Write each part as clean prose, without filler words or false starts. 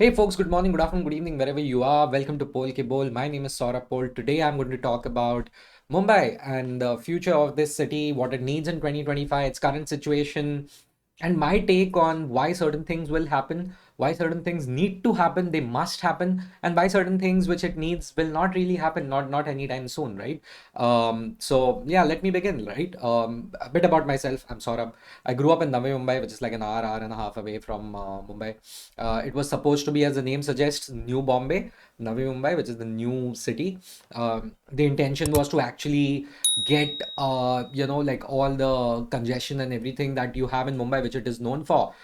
Hey folks, good morning, good afternoon, good evening, wherever you are. Welcome to Pol Ke Bol. My name is Saurabh Pol. Today I'm going to talk about Mumbai and the future of this city, what it needs in 2025, its current situation, and my take on why certain things will happen, why certain things need to happen, they must happen, and why certain things which it needs will not really happen, not anytime soon, right? So yeah, let me begin, right? A bit about myself. I'm Saurabh. I grew up in Navi Mumbai, which is like an hour and a half away from Mumbai. It was supposed to be, as the name suggests, New Bombay, Navi Mumbai, which is the new city. The intention was to actually get, like all the congestion and everything that you have in Mumbai, which it is known for.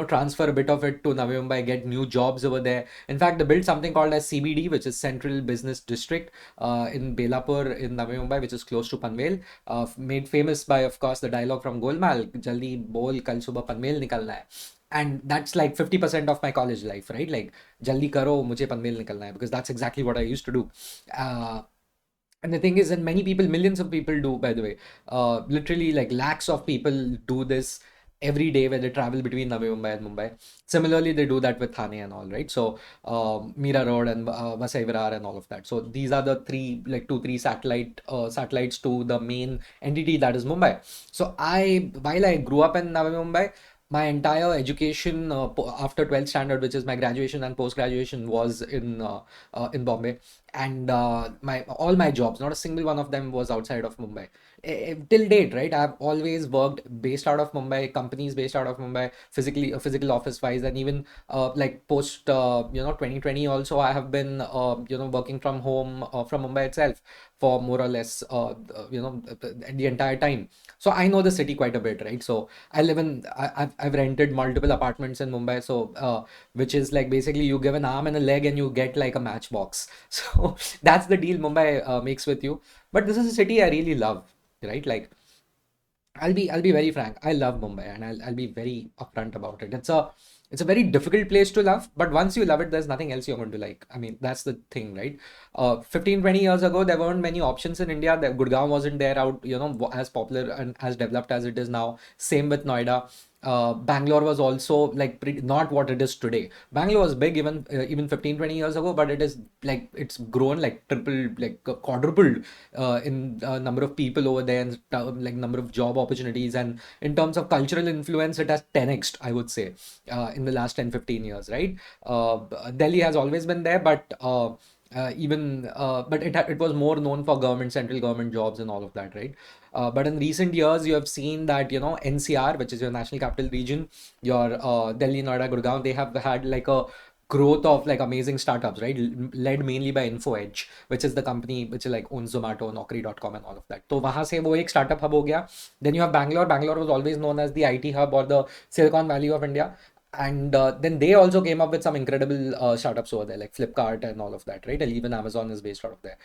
Transfer a bit of it to Navi Mumbai, get new jobs over there. In fact, they built something called as CBD, which is Central Business District, in Belapur in Navi Mumbai, which is close to Panvel. Made famous by, of course, the dialogue from Golmaal, Jaldi bol, kal subah Panvel nikalna hai. And that's like 50% of my college life, right? Like, jaldi karo, mujhe Panvel nikalna hai, because that's exactly what I used to do. Uh, and the thing is, and many people, millions of people do, by the way, literally like lakhs of people do this every day when they travel between Navi Mumbai and Mumbai. Similarly, they do that with Thane and all, right? So, Mira Road and Vasai Virar and all of that. So these are the three, like two, three satellites to the main entity that is Mumbai. So while I grew up in Navi Mumbai, my entire education after 12th standard, which is my graduation and post graduation, was in Bombay, and my all my jobs, not a single one of them was outside of Mumbai. Till date, right? I've always worked based out of Mumbai, companies based out of Mumbai, physically, physical office wise, and even like post 2020 also, I have been working from home from Mumbai itself for more or less the entire time. So I know the city quite a bit, right? So I've rented multiple apartments in Mumbai, so which is like basically you give an arm and a leg and you get like a matchbox. So that's the deal Mumbai makes with you. But this is a city I really love, right? Like, I'll be very frank. I love Mumbai, and I'll be very upfront about it. It's a very difficult place to love, but once you love it, there's nothing else you're going to like. I mean, that's the thing, right? 15, 20 years ago, there weren't many options in India. Gurgaon wasn't there out, as popular and as developed as it is now. Same with Noida. Bangalore was also like not what it is today. Bangalore was big even 15, 20 years ago, but it is like it's grown like triple, like quadrupled in number of people over there, and like number of job opportunities, and in terms of cultural influence, it has 10x, I would say, in the last 10, 15 years, right? Delhi has always been there, but even but it was more known for central government jobs and all of that, right? But in recent years, you have seen that, NCR, which is your National Capital Region, your Delhi, Noida, Gurgaon, they have had like a growth of like amazing startups, right? Led mainly by InfoEdge, which is the company which is like owns Zomato, Naukri.com and all of that. So वहां से वो एक startup hub हो गया. Then you have Bangalore. Bangalore was always known as the IT hub or the Silicon Valley of India. And then they also came up with some incredible startups over there, like Flipkart and all of that, right? And even Amazon is based out of there.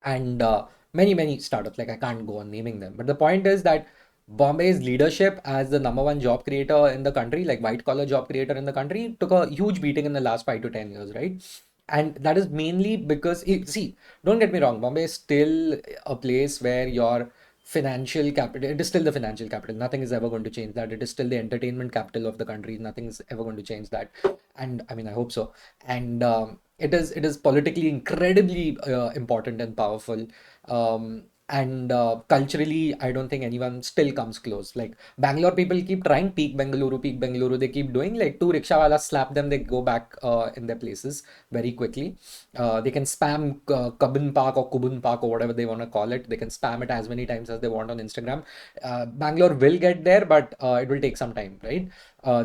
And many startups, like I can't go on naming them, but the point is that Bombay's leadership as the number one job creator in the country, like white collar job creator in the country, took a huge beating in the last 5 to 10 years, right? And that is mainly because, see, don't get me wrong, Bombay is still a place where your financial capital, it is still the financial capital. Nothing is ever going to change that. It is still the entertainment capital of the country. Nothing is ever going to change that. And I mean, I hope so. And it is politically incredibly important and powerful. And culturally, I don't think anyone still comes close. Like Bangalore people keep trying peak Bengaluru. They keep doing like two rickshaw walas slap them, they go back in their places very quickly. They can spam Kabin Park or Kubun Park or whatever they want to call it. They can spam it as many times as they want on Instagram. Bangalore will get there, but it will take some time, right?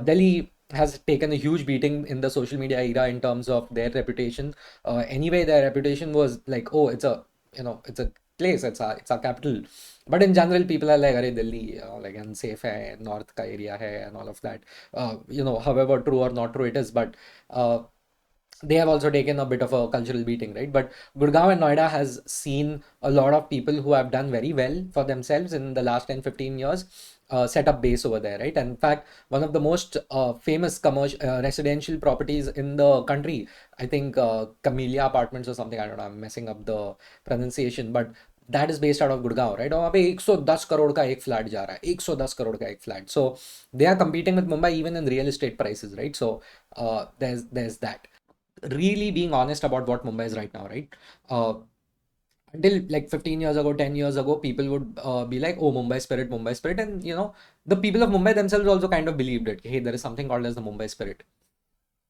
Delhi has taken a huge beating in the social media era in terms of their reputation. Anyway, their reputation was like, oh, it's a place, it's our capital. But in general, people are like, "Arey Delhi, like unsafe hai, north ka area hai," and all of that. However true or not true it is, but they have also taken a bit of a cultural beating, right? But Gurgaon and Noida has seen a lot of people who have done very well for themselves in the last 10, 15 years, set up base over there, right? And in fact, one of the most famous commercial residential properties in the country, I think Camellia Apartments or something, I don't know, I'm messing up the pronunciation, but that is based out of Gurgaon, right? और वहाँ पे 110 करोड़ का एक flat जा रहा है, 110 करोड़ का एक flat. So they are competing with Mumbai even in real estate prices, right? So there's that. Really being honest about what Mumbai is right now, right? Until like 15 years ago, 10 years ago, people would be like, oh, Mumbai spirit. And, the people of Mumbai themselves also kind of believed it. Hey, there is something called as the Mumbai spirit.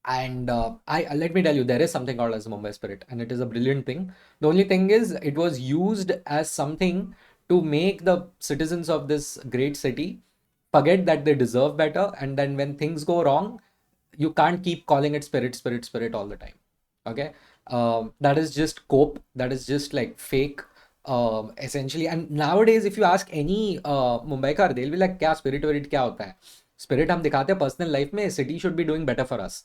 And I let me tell you, there is something called as the Mumbai spirit, and it is a brilliant thing. The only thing is, it was used as something to make the citizens of this great city forget that they deserve better. And then when things go wrong, you can't keep calling it spirit, spirit, spirit all the time. Okay, that is just cope. That is just like fake, essentially. And nowadays, if you ask any Mumbaikar, they'll be like, "क्या spirit spirit क्या होता है?" Spirit हम दिखाते हैं personal life में. City should be doing better for us,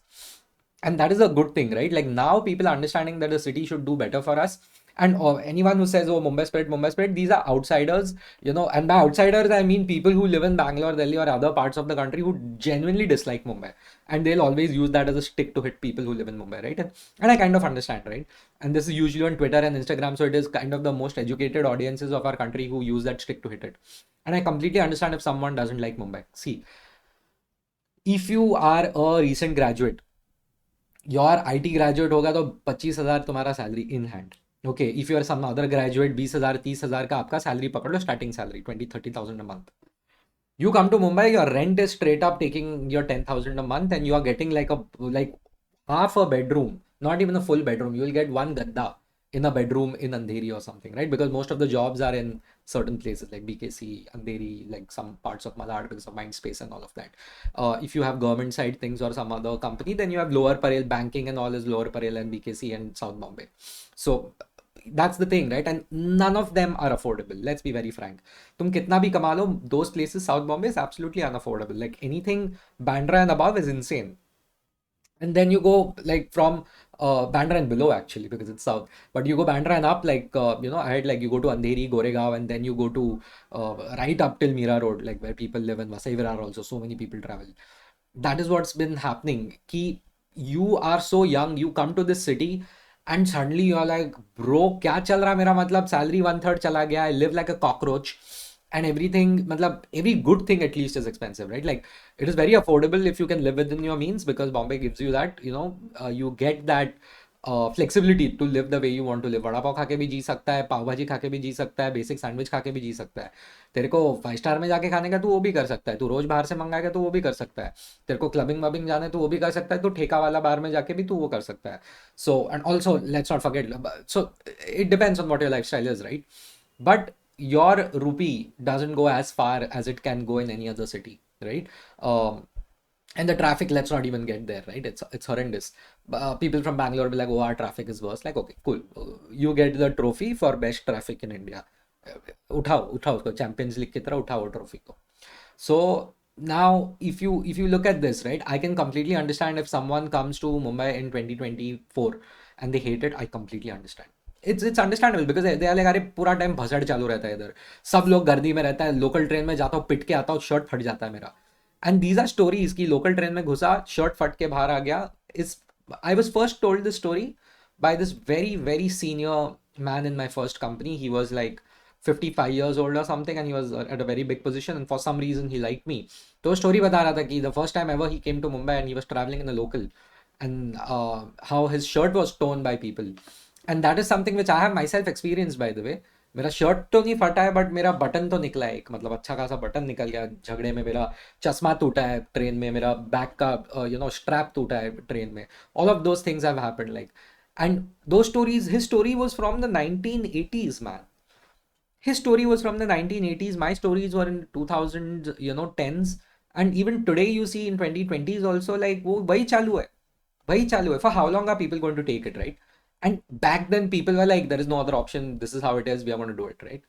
and that is a good thing, right? Like now people are understanding that the city should do better for us. And anyone who says, oh, Mumbai spirit, these are outsiders, and by outsiders I mean people who live in Bangalore, Delhi, or other parts of the country who genuinely dislike Mumbai, and they'll always use that as a stick to hit people who live in Mumbai, right? And I kind of understand, right? And this is usually on Twitter and Instagram, so it is kind of the most educated audiences of our country who use that stick to hit it. And I completely understand if someone doesn't like Mumbai. See, if you are a recent graduate, your IT graduate होगा तो 25,000 तुम्हारा salary in hand. Okay, if you are some other graduate, 20,000 30,000 का आपका salary पकड़ लो, starting salary 20-30,000 a month. You come to Mumbai, your rent is straight up taking your 10,000 a month, and you are getting like half a bedroom, not even a full bedroom. You will get one gadda in a bedroom in Andheri or something, right? Because most of the jobs are in certain places like BKC, Andheri, like some parts of Malad because of Mindspace and all of that. If you have government side things or some other company, then you have Lower Parel. Banking and all is Lower Parel and BKC and South Bombay. So that's the thing, right? And none of them are affordable. Let's be very frank. तुम कितना भी कमा लो, those places, South Bombay is absolutely unaffordable. Like anything Bandra and above is insane. And then you go like from Bandra and below actually because it's south. But you go Bandra and up, like I had like you go to Andheri, Goregaon, and then you go to right up till Mira Road, like where people live, and Vasai Virar also. So many people travel. That is what's been happening. Ki you are so young, you come to this city, and suddenly you're like, bro, क्या चल रहा है मेरा? मतलब salary 1/3 चला गया. I live like a cockroach. And everything, matlab, every good thing at least is expensive, right? Like it is very affordable if you can live within your means because Bombay gives you that, you get that flexibility to live the way you want to live. Vada pav खा के भी जी सकता है, पाव भाजी खा के भी जी सकता है, बेसिक सैंडविच खा के भी जी सकता है. तेरे को 5 स्टार में जाके खाने का तो वो भी कर सकता है, तू रोज बाहर से मंगाएगा तो वो भी कर सकता है, तेरे को क्लबिंग वबिंग जाना है तो वो भी कर सकता है, तो ठेका वाला बार में जाके भी तू वो कर सकता है. So and also let's not forget, so it depends on what your lifestyle is, right? But your rupee doesn't go as far as it can go in any other city, right? And the traffic, let's not even get there, right? It's horrendous. People from Bangalore will be like, oh, our traffic is worse. Like, okay, cool. You get the trophy for best traffic in India. उठाओ उसको, champions league की तरह उठाओ trophy को. So now if you look at this, right, I can completely understand if someone comes to Mumbai in 2024 and they hate it. I completely understand. It's understandable because they are like, अरे पूरा time भसड़ चालू रहता है इधर, सब लोग गर्दी में रहता है, लोकल ट्रेन में जाता हूँ, पिट के आता हूँ, शर्ट फट जाता है मेरा. एंड दीज आर स्टोरीज की लोकल ट्रेन में घुसा, शर्ट फट के बाहर आ गया. इस I was first told this story by this very very senior man in my first company. He was like 55 years old or something, and he was at a very big position, and for some reason he liked me. तो story बता रहा था कि the first time ever he came to Mumbai and he was traveling in a local, and how his shirt was torn by people. And that is something which I have myself experienced, by the way. मेरा shirt तो नहीं फटा है, but मेरा button तो निकला है एक, मतलब अच्छा खासा बटन निकल गया झगड़े में. मेरा चश्मा टूटा है ट्रेन में, मेरा बैक का स्ट्रैप टूटा है ट्रेन में. All of those things have happened, like. And those stories, his story was from the 1980s, man. His story was from the 1980s. My stories were in 2000s, 10s. And even today, you see in 2020s also, like, wo wahi chalu hai. Wahi chalu hai. For how long are people going to take it, right? And back then, people were like, there is no other option. This is how it is. We are going to do it, right?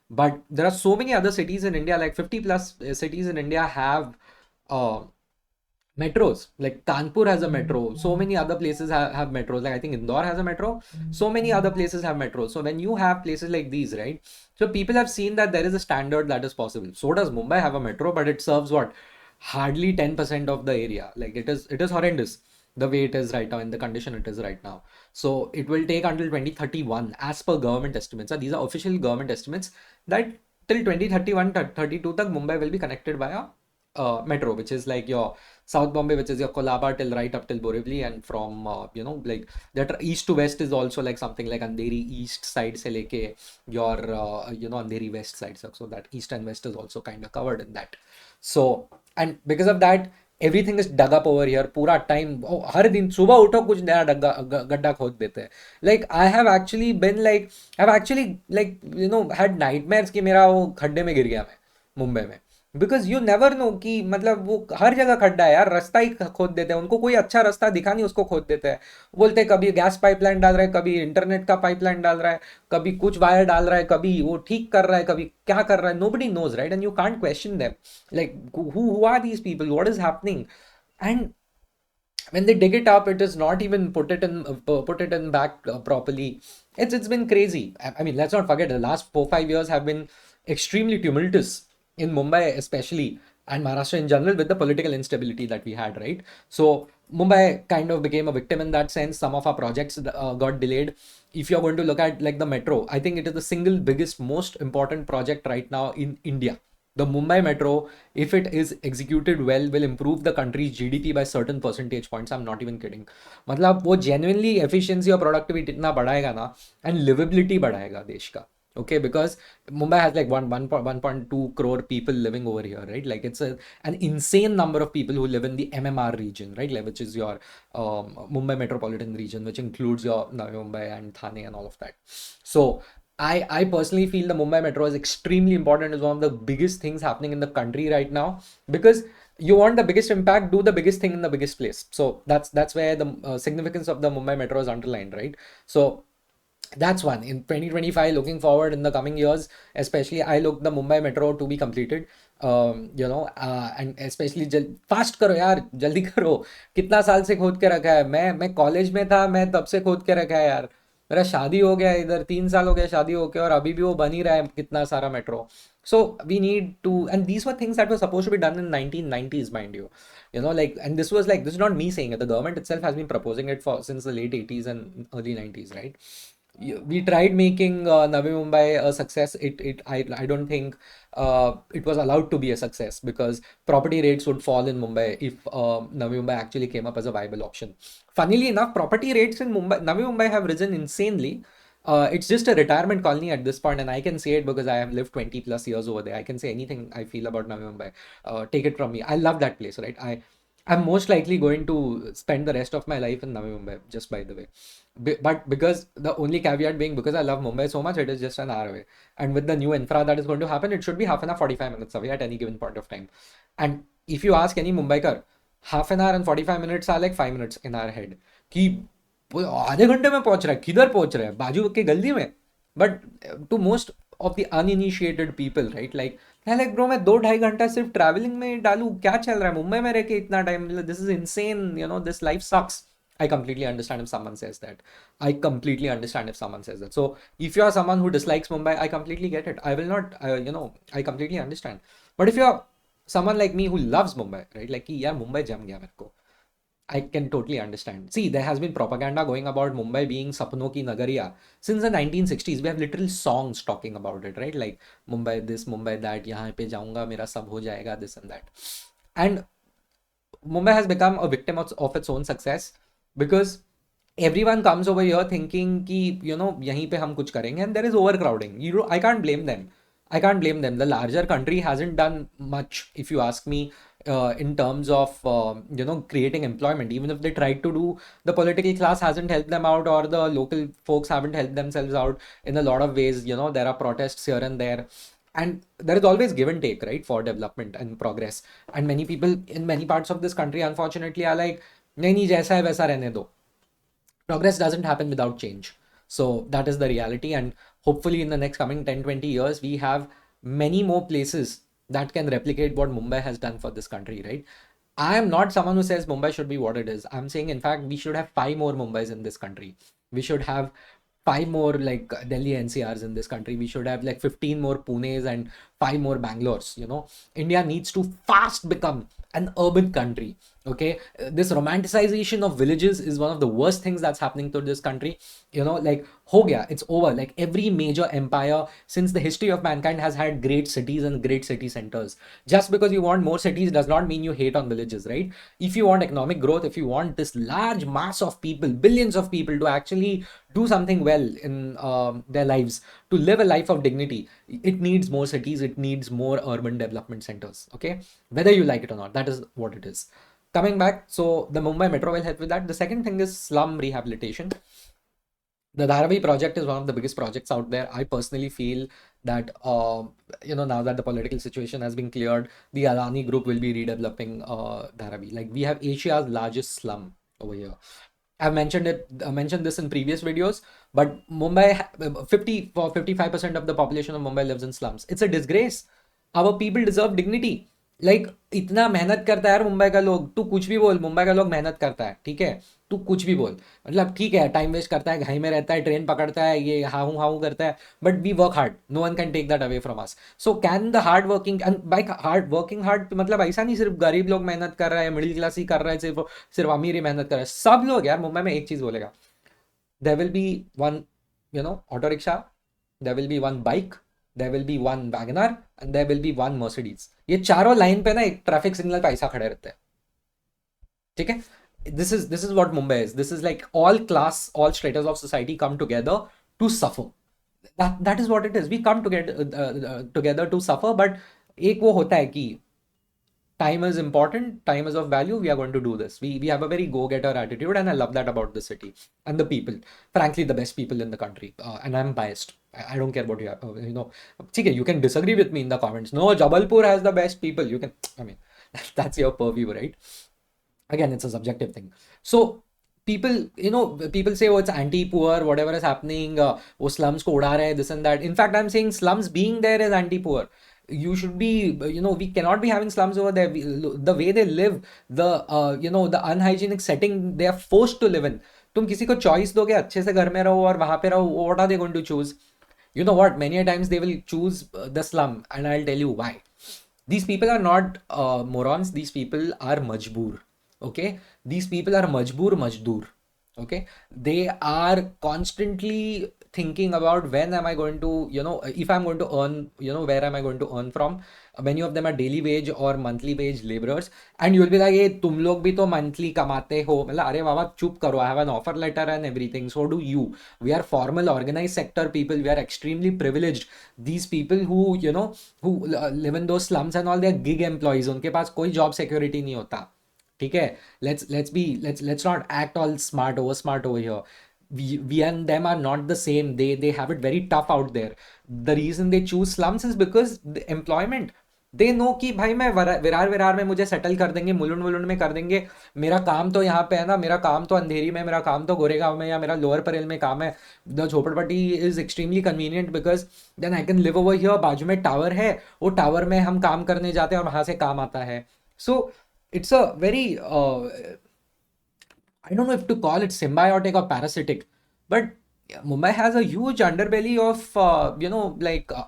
But there are so many other cities in India, like 50 plus cities in India have metros. Like Kanpur has a metro. So many other places have metros. Like I think Indore has a metro. So many other places have metros. So when you have places like these, right? So people have seen that there is a standard that is possible. So does Mumbai have a metro, but it serves what? Hardly 10% of the area. Like it is horrendous. the way it is right now, in the condition it is right now. So it will take until 2031 as per government estimates. So these are official government estimates that till 2031 32 tak Mumbai will be connected via metro, which is like your South Bombay, which is your Colaba till right up till Borivali, and from like that east to west is also like something like Andheri east side se leke your Andheri west side. So that east and west is also kind of covered in that. So and because of that everything is dug up over here पूरा time. हर दिन सुबह उठो कुछ नया गड्ढा खोद देते हैं. Like I have actually been like I've actually like had nightmares कि मेरा वो खड्डे में गिर गया मैं मुंबई में. बिकॉज यू नेवर नो कि मतलब वो हर जगह खड्डा है यार. रास्ता ही खोद देते हैं. उनको कोई अच्छा रास्ता दिखा नहीं उसको खोद देते हैं. बोलते हैं कभी गैस पाइपलाइन डाल रहा है, कभी इंटरनेट का पाइपलाइन डाल रहा है, कभी कुछ वायर डाल रहा है, कभी वो ठीक कर रहा है, कभी क्या कर रहा है. Nobody knows right, and you can't question them like who are these people, what is happening. And when they dig it up, it is not even put it in back properly. It's been crazy. I mean, let's not forget the last 4-5 years have been extremely tumultuous in Mumbai, especially, and Maharashtra in general, with the political instability that we had, right? So Mumbai kind of became a victim in that sense. Some of our projects got delayed. If you're going to look at like the metro, I think it is the single biggest, most important project right now in India. The Mumbai Metro, if it is executed well, will improve the country's GDP by certain percentage points. I'm not even kidding. मतलब वो genuinely efficiency और productivity इतना बढ़ाएगा ना, and livability बढ़ाएगा देश का. Okay, because Mumbai has like 1.2 crore people living over here, right? Like it's an insane number of people who live in the MMR region, right? Like which is your Mumbai metropolitan region, which includes your Navi Mumbai and Thane and all of that. So I personally feel the Mumbai Metro is extremely important. It's one of the biggest things happening in the country right now, because you want the biggest impact, do the biggest thing in the biggest place. So that's where the significance of the Mumbai Metro is underlined, right? So that's one. In 2025, looking forward in the coming years, especially I look the Mumbai Metro to be completed. And especially fast करो यार, जल्दी करो. कितना साल से खोद के रखा है. मैं कॉलेज में था, मैं तब से खोद के रखा है यार. मेरा शादी हो गया इधर, 3 साल हो गया शादी होके, और अभी भी वो बन ही रहा है कितना सारा metro. So we need to, and these were things that were supposed to be done in 1990s, mind you. Like, and this is not me saying it. The government itself has been proposing it for since the late 80s and early 90s, right? We tried making Navi Mumbai a success. I don't think it was allowed to be a success, because property rates would fall in Mumbai if Navi Mumbai actually came up as a viable option. Funnily enough, property rates in Navi Mumbai have risen insanely. It's just a retirement colony at this point, and I can say it because I have lived 20 plus years over there. I can say anything I feel about Navi Mumbai. Take it from me. I love that place, right? I'm most likely going to spend the rest of my life in Navi Mumbai, just by the way. But because the only caveat being, because I love Mumbai so much, it is just an hour away. And with the new infra that is going to happen, it should be half an hour, 45 minutes away at any given point of time. And if you ask any Mumbaikar, half an hour and 45 minutes are like 5 minutes in our head. कि आधे घंटे में पहुंच रहा है, किधर पहुंच रहा है, बाजू के गली में. But to most of the uninitiated people, right, like bro मैं 2-2.5 घंटा सिर्फ ट्रैवलिंग में डालू, क्या चल रहा है मुंबई में रह के इतना time. This is insane, this life sucks. I completely understand if someone says that. I completely understand if someone says that. So if you are someone who dislikes Mumbai, I completely get it. I will not, I completely understand. But if you're someone like me who loves Mumbai, right, like कि यार मुंबई जम गया मेरे को, I can totally understand. See, there has been propaganda going about Mumbai being Sapno ki Nagariya since the 1960s. We have literal songs talking about it, right? Like Mumbai this, Mumbai that, यहाँ पे जाऊंगा मेरा सब हो जाएगा, this and that. And Mumbai has become a victim of its own success, because everyone comes over here thinking कि यहीं पे हम कुछ करेंगे, and there is overcrowding. I can't blame them. I can't blame them. The larger country hasn't done much, if you ask me, in terms of creating employment. Even if they tried to do, the political class hasn't helped them out, or the local folks haven't helped themselves out in a lot of ways. There are protests here and there, and there is always give and take, right, for development and progress. And many people in many parts of this country, unfortunately, are like, नहीं नहीं जैसा है वैसा रहने दो. Progress doesn't happen without change. So that is the reality, and hopefully in the next coming 10-20 years we have many more places that can replicate what Mumbai has done for this country, right? I am not someone who says Mumbai should be what it is. I'm saying, in fact, we should have 5 more Mumbais in this country. We should have 5 more like Delhi NCRs in this country. We should have like 15 more Punes and 5 more Bangalores. India needs to fast become an urban country. Okay, this romanticization of villages is one of the worst things that's happening to this country. Like ho gaya, it's over. Like every major empire since the history of mankind has had great cities and great city centers. Just because you want more cities does not mean you hate on villages, right? If you want economic growth, if you want this large mass of people, billions of people to actually do something well in their lives, to live a life of dignity, it needs more cities, it needs more urban development centers. Okay, whether you like it or not, that is what it is. Coming back, so the Mumbai Metro will help with that. The second thing is slum rehabilitation. The Dharavi project is one of the biggest projects out there. I personally feel that, now that the political situation has been cleared, the Adani group will be redeveloping Dharavi. Like we have Asia's largest slum over here. I've mentioned it. I mentioned this in previous videos, but Mumbai, 55% of the population of Mumbai lives in slums. It's a disgrace. Our people deserve dignity. Like इतना मेहनत करता है यार मुंबई का लोग, तू कुछ भी बोल, मुंबई का लोग मेहनत करता है, ठीक है, तू कुछ भी बोल, मतलब ठीक है, टाइम वेस्ट करता है, घाई में रहता है, ट्रेन पकड़ता है, ये हाउ हाउ करता है, but we work hard, no one can take that away from us. So can the hard working, and by hard working hard मतलब ऐसा नहीं सिर्फ गरीब लोग मेहनत कर रहा है, मिडिल क्लास ही कर रहा है, सिर्फ सिर्फ अमीर ही मेहनत कर रहा है, सब लोग यार. मुंबई में एक चीज बोलेगा, there will be one, auto rickshaw, there will be one bike, there will be one Wagoner, and there will be one Mercedes. ये चारों लाइन पे ना एक ट्रैफिक सिग्नल पे ऐसा खड़े रहते हैं, ठीक है. This is what Mumbai is. This is like all class, all stratas of society come together to suffer. That is what it is. We come together to suffer, but एक वो होता है कि time is important, time is of value, we are going to do this. We have a very go-getter attitude, and I love that about the city and the people. Frankly, the best people in the country, and I'm biased. I don't care what you have, okay, you can disagree with me in the comments. No, Jabalpur has the best people. You can, I mean, that's your purview, right? Again, it's a subjective thing. So people say, oh, it's anti-poor, whatever is happening, वो slums को उड़ा रहे हैं, this and that. In fact, I'm saying slums being there is anti-poor. You should be, we cannot be having slums over there. The way they live, the unhygienic setting they are forced to live in. तुम किसी को choice दोगे अच्छे से घर में रहो और वहां पे रहो, what are they going to choose? You know what, many a times they will choose the slum, and I'll tell you why. These people are not morons, these people are majboor. Okay, these people are majdur. Okay, they are constantly thinking about when am I going to, if I'm going to earn, where am I going to earn from. Many of them are daily wage or monthly wage laborers, and you'll be like, hey, तुम लोग भी तो monthly कमाते हो. मतलब अरे बाबा चुप करो, I have an offer letter and everything, so do you. We are formal organized sector people, we are extremely privileged. These people who who live in those slums and all, they are gig employees, उनके पास कोई job security नहीं होता, ठीक है. Let's not act all smart over here. We and them are not the same. They have it very tough out there. The reason they choose slums is because the employment. They know कि भाई मैं विरार में मुझे settle कर देंगे, मुलुंड में कर देंगे, मेरा काम तो यहाँ पे है ना, मेरा काम तो अंधेरी में, मेरा काम तो गोरेगांव में, या मेरा लोअर परेल में काम है. The jhopadpatti is extremely convenient because then I can live over here. बाजू में टावर है, वो टावर में हम काम करने जाते हैं और वहां से काम आता है. सो it's a very I don't know if to call it symbiotic or parasitic, but Mumbai has a huge underbelly of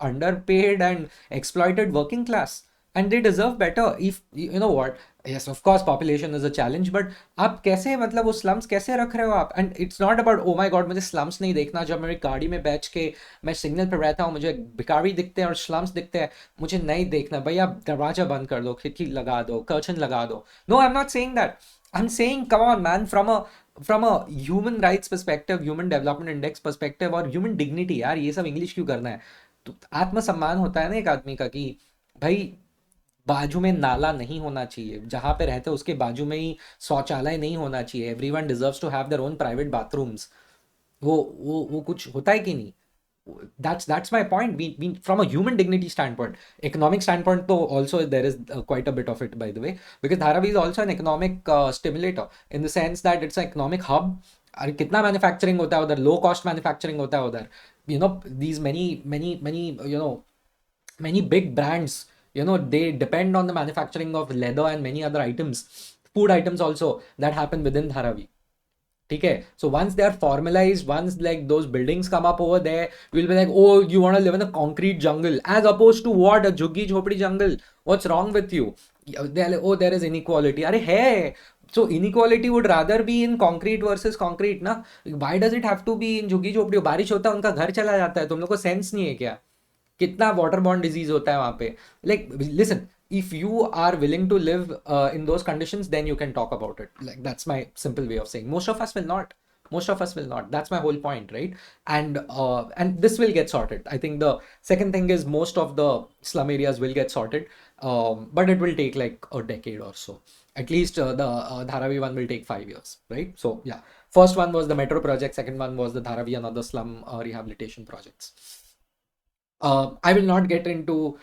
underpaid and exploited working class, and they deserve better. If you know what, yes, of course population is a challenge, but आप कैसे, मतलब वो slums कैसे रख रहे हो आप. And it's not about oh my god मुझे slums नहीं देखना, जब मेरी गाड़ी में बैठ के मैं सिग्नल पर रहता हूँ मुझे भिखारी दिखते हैं और slums दिखते हैं, मुझे नहीं देखना. भाई आप दरवाजा बंद कर दो, खिड़की लगा दो, कर्टन लगा दो. No, I'm not saying that. I'm saying, come on man, from a human rights perspective, human development index perspective और human dignity, यार ये सब इंग्लिश क्यों करना है. तो आत्मसम्मान होता है ना एक आदमी का, कि भाई बाजू में नाला नहीं होना चाहिए, जहां पे रहते हैं उसके बाजू में ही शौचालय नहीं होना चाहिए. Everyone deserves to have their own private bathrooms. वो कुछ होता है कि नहीं. That's my point. We from a human dignity standpoint, economic standpoint, though also there is quite a bit of it, by the way, because Dharavi is also an economic stimulator in the sense that it's an economic hub. और कितना manufacturing होता है उधर, low cost manufacturing होता है उधर. These many big brands, they depend on the manufacturing of leather and many other items, food items also, that happen within Dharavi. ठीक है. So once they are formalized, once like those buildings come up over there, we'll be like, oh, you want to live in a concrete jungle, as opposed to what, a jhuggi jhopdi jungle. What's wrong with you? they're like, oh, there is inequality. अरे है. So inequality would rather be in concrete versus concrete ना. Why does it have to be in झुग्गी झोपड़ी? बारिश होता है उनका घर चला जाता है, तुम लोग को सेंस नहीं है क्या? कितना वाटर बॉर्न डिजीज होता है वहां पे. Like listen, if you are willing to live in those conditions, then you can talk about it. Like, that's my simple way of saying. Most of us will not. Most of us will not. That's my whole point, right? And this will get sorted. I think the second thing is most of the slum areas will get sorted, but it will take like a decade or so. At least the Dharavi one will take 5 years, right? So yeah, first one was the metro project, second one was the Dharavi and other slum rehabilitation projects. I will not get into,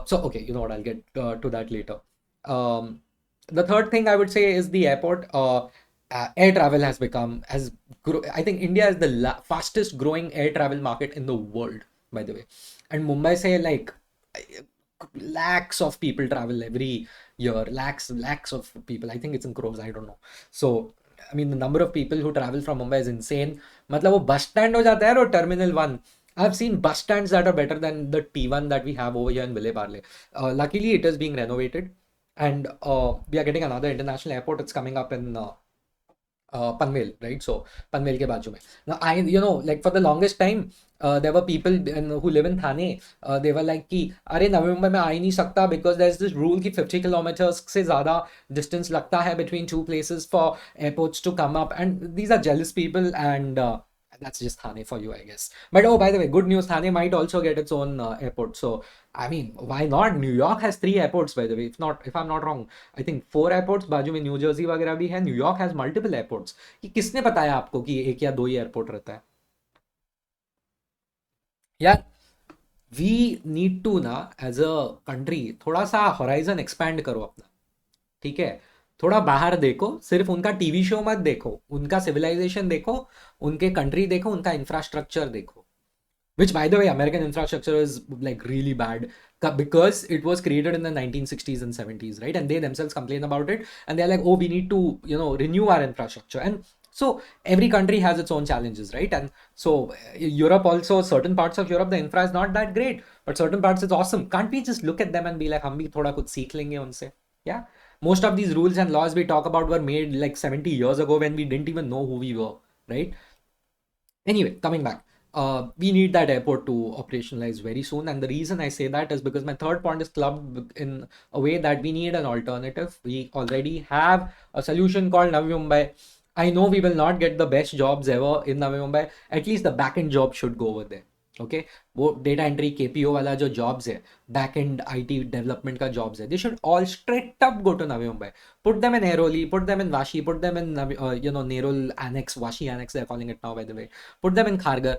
so okay, you know what, I'll get to that later. Um, the third thing I would say is the airport. Air travel has become, I think India is the fastest growing air travel market in the world, by the way. And Mumbai say like lakhs of people travel every year, lakhs of people. I think it's in crores, I don't know. So, I mean, the number of people who travel from Mumbai is insane. मतलब वो bus stand हो जाता है और terminal 1. I've seen bus stands that are better than the T1 that we have over here in Vile Parle. Luckily, it is being renovated, and we are getting another international airport. It's coming up in Panvel, right? So Panvel के बाजू में. Now like for the longest time, there were people who live in Thane. They were like कि अरे नवी मुंबई में आ ही नहीं सकता because there's this rule कि 50 kilometers से ज़्यादा distance लगता है between two places for airports to come up, and these are jealous people, and that's just Thane for you, I guess. But oh, by the way, good news, Thane might also get its own airport. So I mean, why not? New York has 3 airports, by the way. If I'm not wrong, I think 4 airports. बाजू में new Jersey वगैरह भी है. New York has multiple airports. ये किसने बताया आपको कि एक या दो ही एयरपोर्ट रहता है? यार, वी नीड टू ना एज अ कंट्री थोड़ा सा होराइजन एक्सपैंड करो अपना. ठीक है, थोड़ा बाहर देखो. सिर्फ उनका टीवी शो मत देखो, उनका सिविलाइजेशन देखो, उनके कंट्री देखो, उनका इंफ्रास्ट्रक्चर देखो. Which, by the way, American infrastructure is like really bad because it was created in the 1960s and 70s, right? And they themselves complain about it, and they're like, oh, we need to, renew our infrastructure. And so every country has its own challenges, right? And so Europe also, certain parts of Europe, the infra is not that great, but certain parts it's awesome. Can't we just look at them and be like, हम भी थोड़ा कुछ सीख लेंगे उनसे? Yeah. Most of these rules and laws we talk about were made like 70 years ago when we didn't even know who we were, right? Anyway, coming back, we need that airport to operationalize very soon. And the reason I say that is because my third point is clubbed in a way that we need an alternative. We already have a solution called Navi Mumbai. I know we will not get the best jobs ever in Navi Mumbai. At least the back end job should go over there. Okay, वो data entry KPO वाला जो jobs है, back end IT development का jobs है, they should all straight up go to Navi Mumbai. Put them in Airoli, put them in Vashi, put them in Nerol Annex, Vashi Annex they're calling it now, by the way. Put them in Khargar,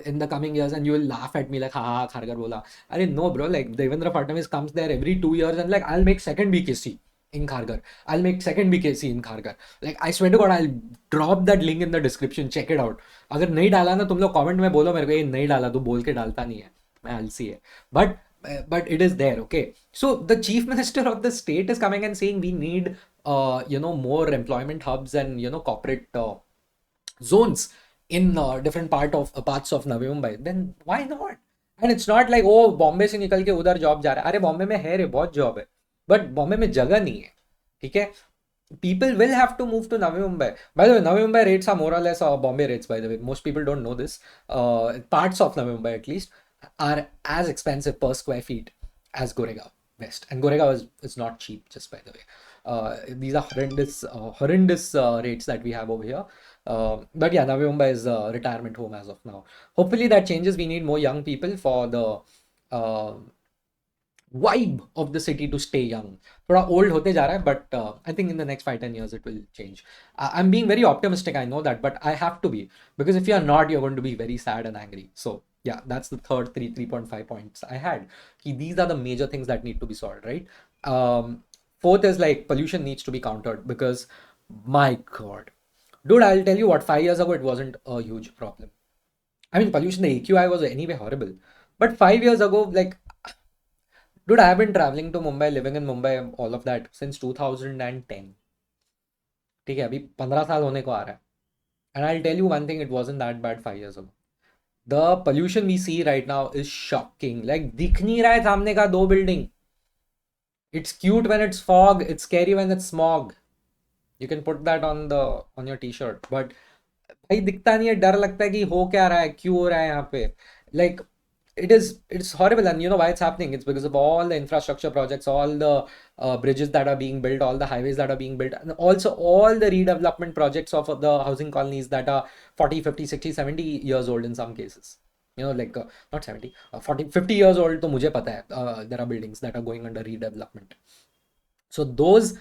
in the coming years, and you will laugh at me like, ha Khargar bola. Arey no bro, like Devendra Fadnavis comes there every 2 years and like, I'll make second BKC in Khargar. I'll make second BKC in Khargar. Like, I swear to God, I'll drop that link in the description. Check it out. अगर नहीं डाला ना तुम लोग comment में बोलो मेरे को, ये नहीं डाला, तू बोल के डालता नहीं है, मैं आलसी है. But it is there, okay? So the chief minister of the state is coming and saying we need more employment hubs and corporate zones in different parts of Navi Mumbai. Then why not? And it's not like, oh, Bombay से निकल के उधर job जा रहा है. अरे बॉम्बे में है रे, बहुत जॉब है, बट बॉम्बे में जगह नहीं है. ठीक है, people will have to move to Navi Mumbai. By the way, Navi Mumbai rates are more or less Bombay rates, by the way. Most people don't know this. Parts of Navi Mumbai, at least, are as expensive per square feet as Goregaon West. And Goregaon is not cheap, just by the way. These are horrendous rates that we have over here. But yeah, Navi Mumbai is a retirement home as of now. Hopefully that changes. We need more young people for the vibe of the city to stay young. थोड़ा old होते जा रहा है, but I think in the next 5-10 years it will change. I'm being very optimistic, I know that, but I have to be, because if you're not, you're going to be very sad and angry. So yeah, that's the third 3.5 points I had. These are the major things that need to be solved, right? Fourth is like pollution needs to be countered, because my God, dude, I'll tell you what, 5 years ago it wasn't a huge problem. I mean, pollution, the AQI was anyway horrible, but 5 years ago, like, dude, I have been traveling to Mumbai, living in Mumbai, all of that since 2010. ठीक है, अभी 15 साल होने को आ रहा है. And I'll tell you one thing, it wasn't that bad 5 years ago. The pollution we see right now is shocking. Like, दिख नहीं रहा है सामने का 2 building. It's cute when it's fog, it's scary when it's smog. You can put that on the on your t-shirt. But भाई दिखता नहीं है, डर लगता है कि हो क्या रहा है, क्यों हो रहा है यहाँ पे. Like it's horrible. And you know why it's happening? It's because of all the infrastructure projects, all the bridges that are being built, all the highways that are being built, and also all the redevelopment projects of the housing colonies that are 40, 50, 60, 70 years old in some cases. Like not 70, 40, 50 years old तो मुझे पता है. There are buildings that are going under redevelopment. So those,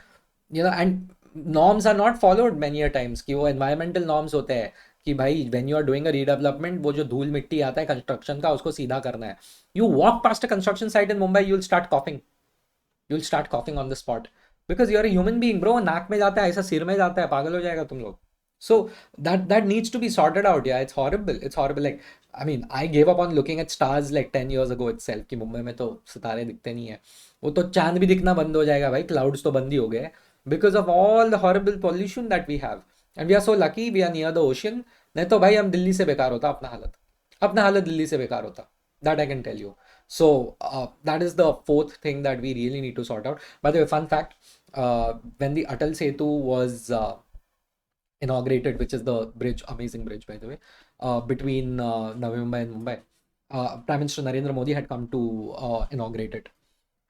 and norms are not followed many a times. कि वो environmental norms होते हैं कि भाई when you are doing a redevelopment, वो जो धूल मिट्टी आता है construction का, उसको सीधा करना है. You walk past a construction site in Mumbai, you'll start coughing. You'll start coughing on the spot because you're a human being, bro. नाक में जाता है, ऐसा सिर में जाता है, पागल हो जाएगा तुम लोग. So that needs to be sorted out. Yeah, it's horrible. It's horrible. Like, I mean, I gave up on looking at stars like 10 years ago itself. कि मुंबई में तो सितारे दिखते नहीं है. वो तो चांद भी दिखना बंद हो जाएगा भाई. Clouds तो बंद ही हो गए because of all the horrible pollution that we have. And we are so lucky we are near the ocean. नहीं तो भाई हम दिल्ली से बेकार होता अपना हालत दिल्ली से बेकार होता. That I can tell you. So that is the fourth thing that we really need to sort out. By the way, fun fact, when the Atal Setu was inaugurated, which is the bridge, amazing bridge by the way, between Navi Mumbai and Mumbai, Prime Minister Narendra Modi had come to inaugurate it.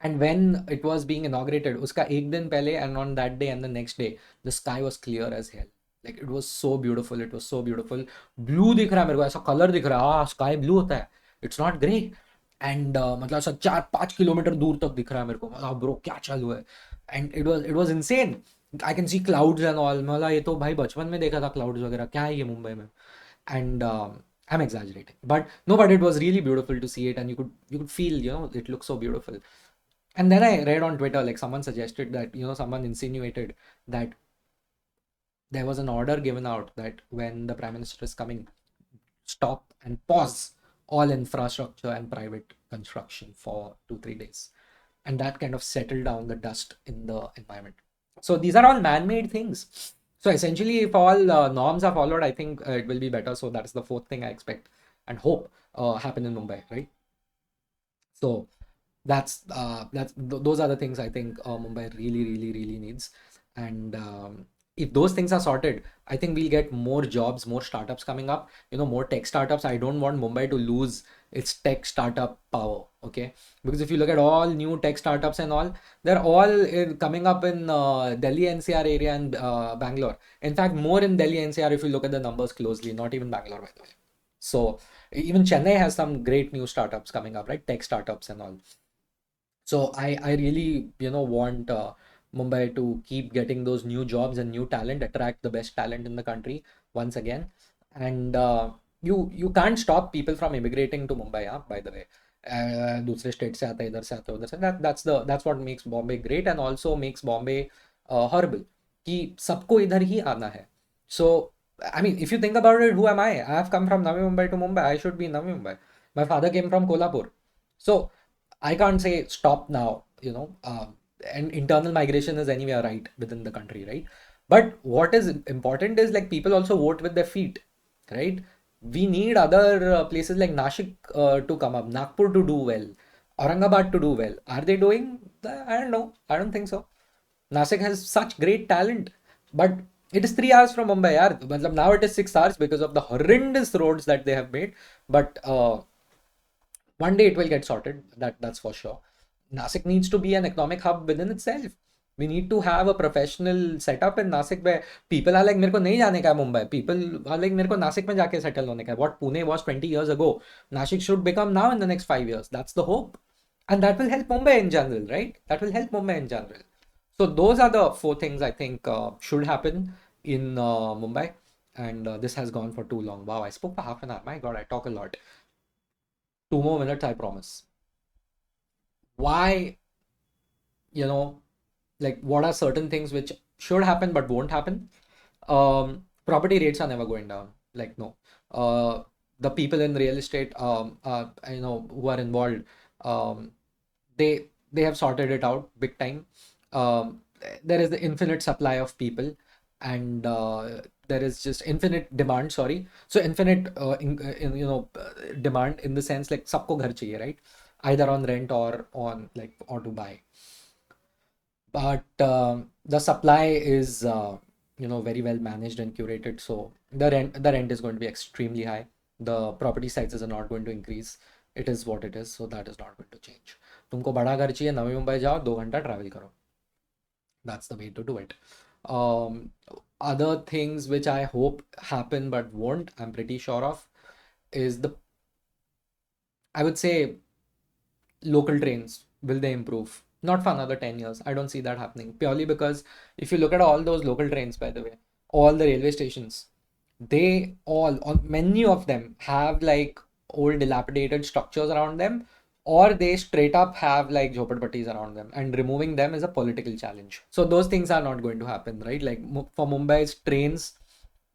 And when it was being inaugurated, uska ek din pehle, and on that day and the next day, the sky was clear as hell. Like it was so beautiful. It was so beautiful. Blue दिख रहा है मेरे को, ऐसा colour दिख रहा है. हाँ, स्काई ब्लू होता है. It's not grey. And मतलब ऐसा 4-5 किलोमीटर दूर तक दिख रहा है मेरे को. मतलब ब्रो क्या चालू है. And it was insane. I can see clouds and all. मतलब ये तो भाई बचपन में देखा था clouds वगैरह. क्या है ये मुंबई में? And I'm exaggerating, but it was really beautiful to see it, and you could feel, it looks so beautiful. And then I read on Twitter, like someone suggested that, someone insinuated that there was an order given out that when the Prime Minister is coming, stop and pause all infrastructure and private construction for 2-3 days. And that kind of settled down the dust in the environment. So these are all man-made things. So essentially, if all norms are followed, I think it will be better. So that's the fourth thing I expect and hope happen in Mumbai, right? So those are the things I think Mumbai really, really, really needs. And if those things are sorted, I think we'll get more jobs, more startups coming up, more tech startups. I don't want Mumbai to lose its tech startup power, okay? Because if you look at all new tech startups and all, they're all coming up in Delhi NCR area and Bangalore. In fact, more in Delhi NCR if you look at the numbers closely, not even Bangalore, by the way. So even Chennai has some great new startups coming up, right? Tech startups and all. So I really, want Mumbai to keep getting those new jobs and new talent, attract the best talent in the country once again. And you can't stop people from immigrating to Mumbai, by the way. दूसरे state से आता है, इधर से आता है, उधर से. That's what makes Bombay great and also makes Bombay horrible. कि सबको इधर ही आना है. So I mean, if you think about it, who am I? I have come from Navi Mumbai to Mumbai. I should be in Navi Mumbai. My father came from Kolhapur. So I can't say stop now, and internal migration is anywhere right within the country, right? But what is important is like people also vote with their feet, right? We need other places like Nashik to come up, Nagpur to do well, Aurangabad to do well. Are they doing? I don't know. I don't think so. Nashik has such great talent, but it is 3 hours from Mumbai. Yaar. Matlab now it is 6 hours because of the horrendous roads that they have made. But one day it will get sorted. That's for sure. Nasik needs to be an economic hub within itself. We need to have a professional setup in Nasik where people are like, मेरे को नहीं जाने का है Mumbai. People are like, मेरे को Nasik में जाके settle होने का है. What Pune was 20 years ago, Nashik should become now in the next 5 years. That's the hope. And that will help Mumbai in general, right? That will help Mumbai in general. So those are the 4 things I think should happen in Mumbai. And this has gone for too long. Wow, I spoke for half an hour. My God, I talk a lot. 2 more minutes, I promise. Why, like what are certain things which should happen but won't happen? Property rates are never going down. Like, no. The people in real estate, who are involved, they have sorted it out big time. There is the infinite supply of people, and there is just infinite demand. Sorry, so infinite, demand in the sense like सबको घर चाहिए, right? Either on rent or on or to buy. but the supply is very well managed and curated, so the rent is going to be extremely high. The property sizes are not going to increase. It is what it is, so that is not going to change. तुमको बड़ा घर चाहिए, नवी मुंबई जाओ, 2 घंटा travel करो. That's the way to do it. um, Other things which I hope happen but won't, I'm pretty sure of, is the, I would say, local trains. Will they improve? Not for another 10 years. I don't see that happening. Purely because if you look at all those local trains, by the way, all the railway stations, they all, many of them have like old dilapidated structures around them, or they straight up have like jhopatpattis around them, and removing them is a political challenge. So those things are not going to happen, right? Like for Mumbai's trains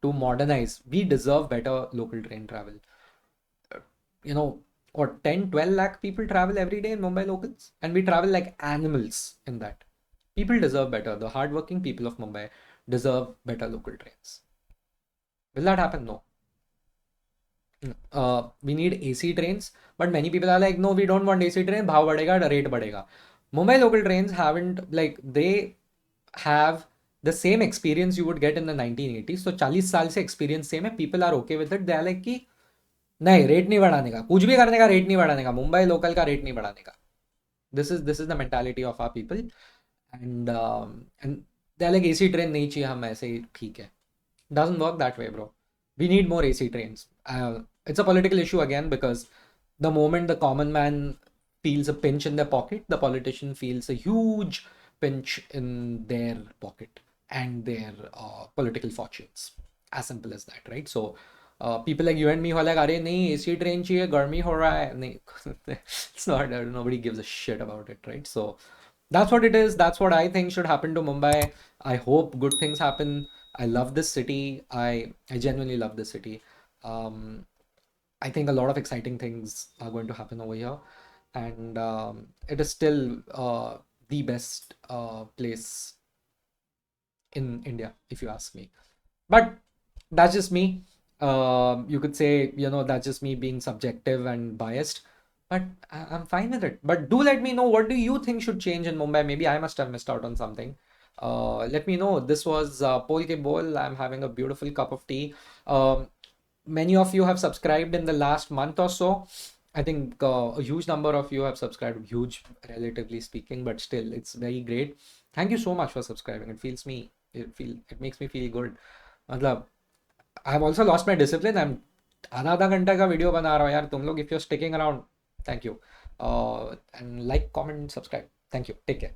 to modernize, we deserve better local train travel. You know, what, 10, 12 lakh people travel every day in Mumbai locals, and we travel like animals in that. People deserve better. The hardworking people of Mumbai deserve better local trains. Will that happen? No. We need AC trains, but many people are like, no, we don't want AC train. Bhav badega, the rate badega. Mumbai local trains haven't, like, they have the same experience you would get in the 1980s. So 40 साल से experience same है. People are okay with it. They are like कि नहीं, rate नहीं बढ़ाने का, कुछ भी करने का, रेट नहीं बढ़ाने का, मुंबई लोकल का रेट नहीं बढ़ाने का. This is the mentality of our people. And they are like, AC train नहीं चाहिए, हम ऐसे ही ठीक है. Doesn't work that way, bro. We need more AC trains. It's a political issue again, because the moment the common man feels a pinch in their pocket, the politician feels a huge pinch in their pocket and their political fortunes. As simple as that, right? So people like you and me who are like, अरे नहीं, AC train चाहिए, गर्मी हो रहा है. नहीं, it's not. Nobody gives a shit about it, right? So that's what it is. That's what I think should happen to Mumbai. I hope good things happen. I love this city. I genuinely love this city. Um, I think a lot of exciting things are going to happen over here, and it is still the best place in India, if you ask me. But that's just me. You could say, that's just me being subjective and biased, but I'm fine with it. But do let me know, what do you think should change in Mumbai? Maybe I must have missed out on something. Let me know. This was Pol Ke Bol. I'm having a beautiful cup of tea. Many of you have subscribed in the last month or so. I think a huge number of you have subscribed, huge relatively speaking, but still, it's very great. Thank you so much for subscribing. It makes me feel good. मतलब I have also lost my discipline. I'm आधा आधा घंटा का video बना रहा हूँ यार. तुम लोग, if you're sticking around, thank you. And like, comment, subscribe. Thank you. Take care.